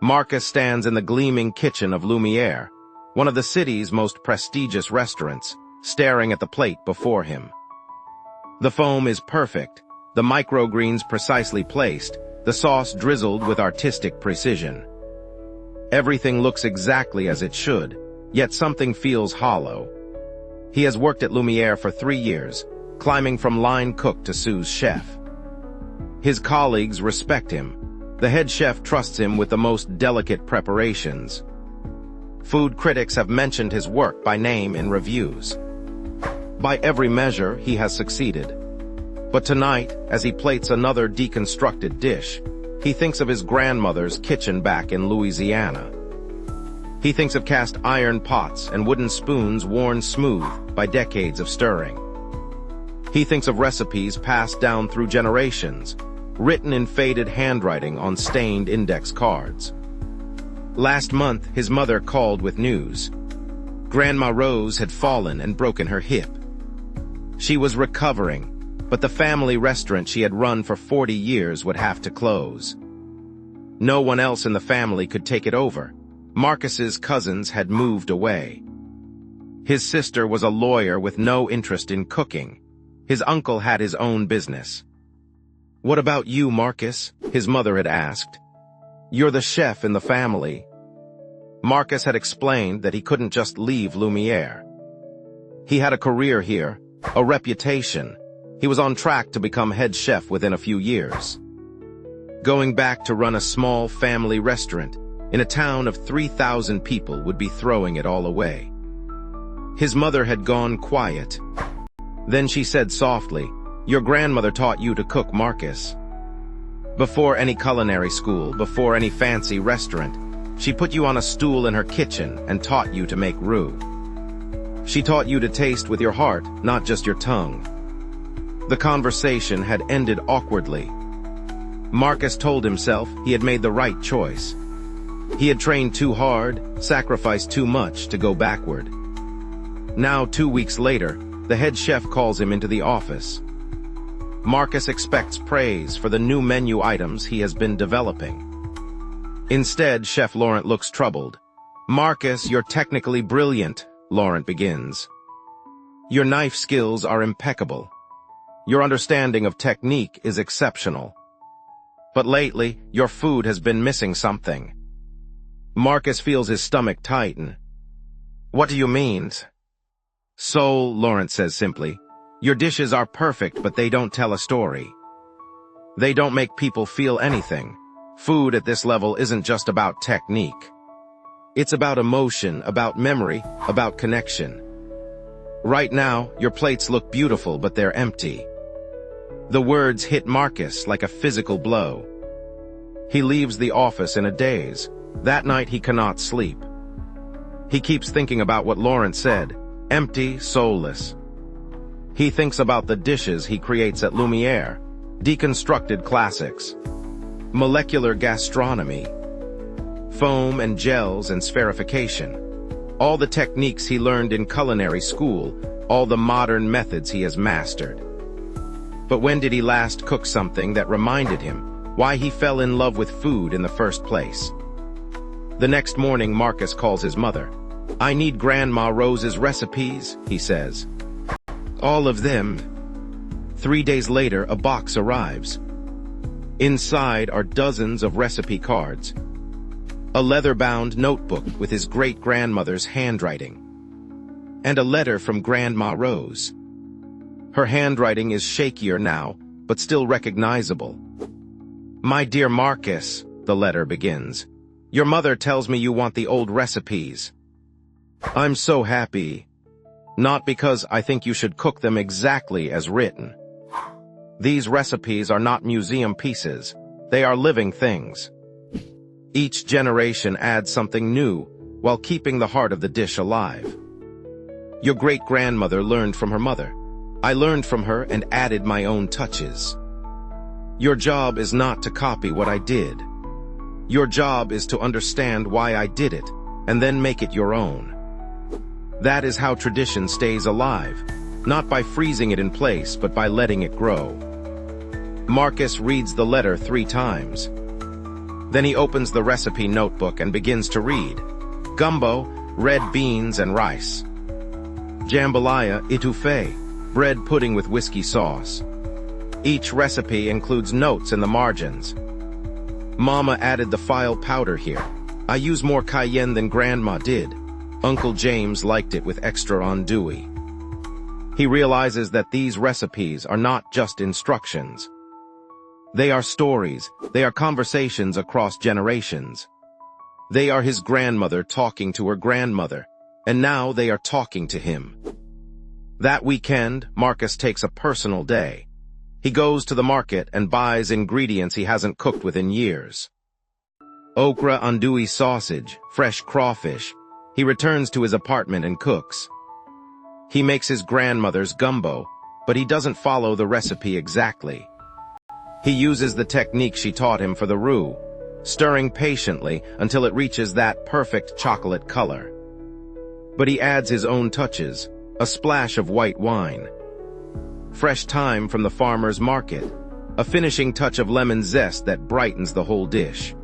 Marcus stands in the gleaming kitchen of Lumiere, one of the city's most prestigious restaurants, staring at the plate before him. The foam is perfect, the microgreens precisely placed, the sauce drizzled with artistic precision. Everything looks exactly as it should, yet something feels hollow. He has worked at Lumiere for 3 years, climbing from line cook to sous chef. His colleagues respect him. The head chef trusts him with the most delicate preparations. Food critics have mentioned his work by name in reviews. By every measure, he has succeeded. But tonight, as he plates another deconstructed dish, he thinks of his grandmother's kitchen back in Louisiana. He thinks of cast iron pots and wooden spoons worn smooth by decades of stirring. He thinks of recipes passed down through generations, written in faded handwriting on stained index cards. Last month, his mother called with news. Grandma Rose had fallen and broken her hip. She was recovering, but the family restaurant she had run for 40 years would have to close. No one else in the family could take it over. Marcus's cousins had moved away. His sister was a lawyer with no interest in cooking. His uncle had his own business. "What about you, Marcus?" his mother had asked. "You're the chef in the family." Marcus had explained that he couldn't just leave Lumiere. He had a career here, a reputation. He was on track to become head chef within a few years. Going back to run a small family restaurant in a town of 3,000 people would be throwing it all away. His mother had gone quiet. Then she said softly, "Your grandmother taught you to cook, Marcus. Before any culinary school, before any fancy restaurant, she put you on a stool in her kitchen and taught you to make roux. She taught you to taste with your heart, not just your tongue." The conversation had ended awkwardly. Marcus told himself he had made the right choice. He had trained too hard, sacrificed too much to go backward. Now, 2 weeks later, the head chef calls him into the office. Marcus expects praise for the new menu items he has been developing. Instead, Chef Laurent looks troubled. "Marcus, you're technically brilliant," Laurent begins. "Your knife skills are impeccable. Your understanding of technique is exceptional. But lately, your food has been missing something." Marcus feels his stomach tighten. "What do you mean?" "So," Laurent says simply, "your dishes are perfect, but they don't tell a story. They don't make people feel anything. Food at this level isn't just about technique. It's about emotion, about memory, about connection. Right now, your plates look beautiful, but they're empty." The words hit Marcus like a physical blow. He leaves the office in a daze. That night he cannot sleep. He keeps thinking about what Laurent said, empty, soulless. He thinks about the dishes he creates at Lumiere, deconstructed classics, molecular gastronomy, foam and gels and spherification, all the techniques he learned in culinary school, all the modern methods he has mastered. But when did he last cook something that reminded him why he fell in love with food in the first place? The next morning, Marcus calls his mother. "I need Grandma Rose's recipes," he says. "All of them." 3 days later, a box arrives. Inside are dozens of recipe cards, a leather-bound notebook with his great-grandmother's handwriting, and a letter from Grandma Rose. Her handwriting is shakier now, but still recognizable. "My dear Marcus," the letter begins, "your mother tells me you want the old recipes. I'm so happy. Not because I think you should cook them exactly as written. These recipes are not museum pieces. They are living things. Each generation adds something new while keeping the heart of the dish alive. Your great-grandmother learned from her mother. I learned from her and added my own touches. Your job is not to copy what I did. Your job is to understand why I did it and then make it your own. That is how tradition stays alive, not by freezing it in place, but by letting it grow." Marcus reads the letter 3 times. Then he opens the recipe notebook and begins to read. Gumbo, red beans and rice. Jambalaya etouffee, bread pudding with whiskey sauce. Each recipe includes notes in the margins. Mama added the file powder here. I use more cayenne than Grandma did. Uncle James liked it with extra andouille. He realizes that these recipes are not just instructions. They are stories. They are conversations across generations. They are his grandmother talking to her grandmother, and now they are talking to him. That weekend, Marcus takes a personal day. He goes to the market and buys ingredients he hasn't cooked with in years. Okra andouille sausage, fresh crawfish. He returns to his apartment and cooks. He makes his grandmother's gumbo, but he doesn't follow the recipe exactly. He uses the technique she taught him for the roux, stirring patiently until it reaches that perfect chocolate color. But he adds his own touches, a splash of white wine, fresh thyme from the farmer's market, a finishing touch of lemon zest that brightens the whole dish.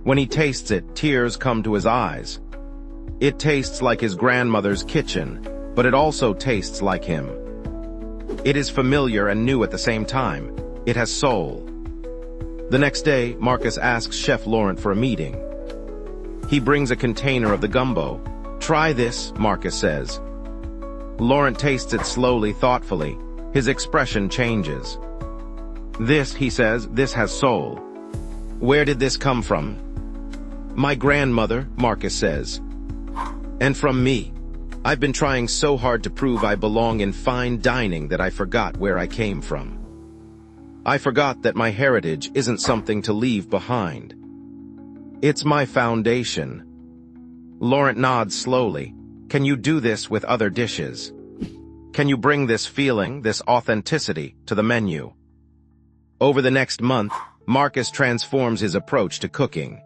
When he tastes it, tears come to his eyes. It tastes like his grandmother's kitchen, but it also tastes like him. It is familiar and new at the same time. It has soul. The next day, Marcus asks Chef Laurent for a meeting. He brings a container of the gumbo. Try this, Marcus says. Laurent tastes it slowly, thoughtfully. His expression changes. This, he says, this has soul. Where did this come from? My grandmother, Marcus says. And from me. I've been trying so hard to prove I belong in fine dining that I forgot where I came from. I forgot that my heritage isn't something to leave behind. It's my foundation. Laurent nods slowly. Can you do this with other dishes? Can you bring this feeling, this authenticity, to the menu? Over the next month, Marcus transforms his approach to cooking.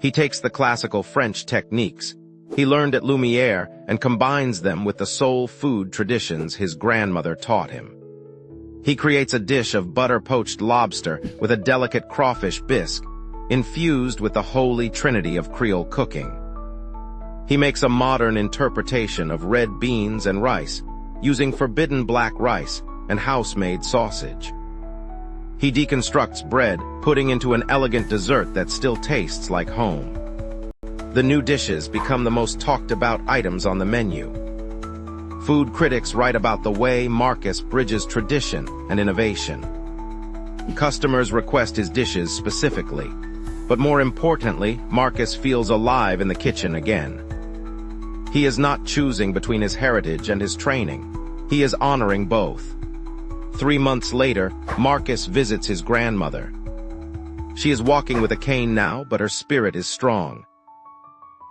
He takes the classical French techniques he learned at Lumière and combines them with the soul food traditions his grandmother taught him. He creates a dish of butter-poached lobster with a delicate crawfish bisque, infused with the holy trinity of Creole cooking. He makes a modern interpretation of red beans and rice, using forbidden black rice and house-made sausage. He deconstructs bread, putting into an elegant dessert that still tastes like home. The new dishes become the most talked-about items on the menu. Food critics write about the way Marcus bridges tradition and innovation. Customers request his dishes specifically, but more importantly, Marcus feels alive in the kitchen again. He is not choosing between his heritage and his training. He is honoring both. 3 months later, Marcus visits his grandmother. She is walking with a cane now, but her spirit is strong.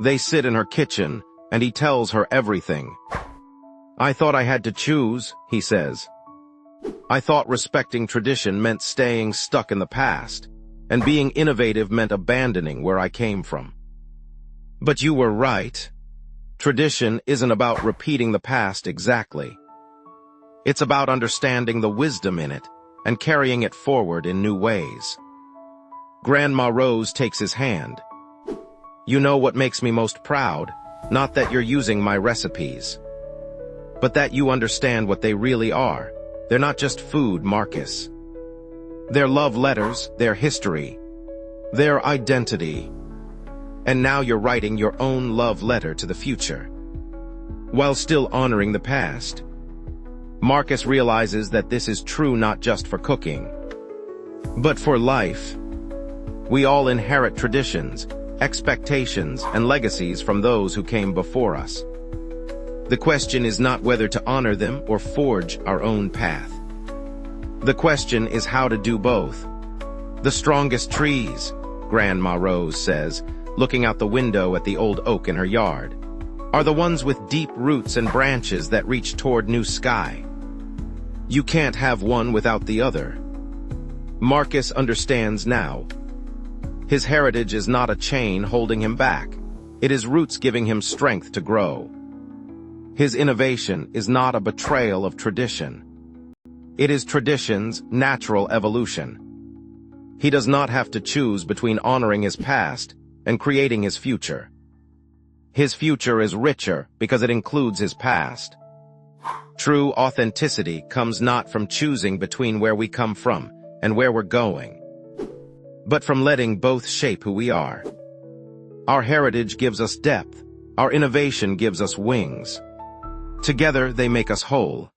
They sit in her kitchen, and he tells her everything. I thought I had to choose, he says. I thought respecting tradition meant staying stuck in the past, and being innovative meant abandoning where I came from. But you were right. Tradition isn't about repeating the past exactly. It's about understanding the wisdom in it and carrying it forward in new ways. Grandma Rose takes his hand. You know what makes me most proud? Not that you're using my recipes, but that you understand what they really are. They're not just food, Marcus. They're love letters, their history, their identity. And now you're writing your own love letter to the future, while still honoring the past. Marcus realizes that this is true not just for cooking, but for life. We all inherit traditions, expectations, and legacies from those who came before us. The question is not whether to honor them or forge our own path. The question is how to do both. The strongest trees, Grandma Rose says, looking out the window at the old oak in her yard, are the ones with deep roots and branches that reach toward new sky. You can't have one without the other. Marcus understands now. His heritage is not a chain holding him back. It is roots giving him strength to grow. His innovation is not a betrayal of tradition. It is tradition's natural evolution. He does not have to choose between honoring his past and creating his future. His future is richer because it includes his past. True authenticity comes not from choosing between where we come from and where we're going, but from letting both shape who we are. Our heritage gives us depth. Our innovation gives us wings. Together, they make us whole.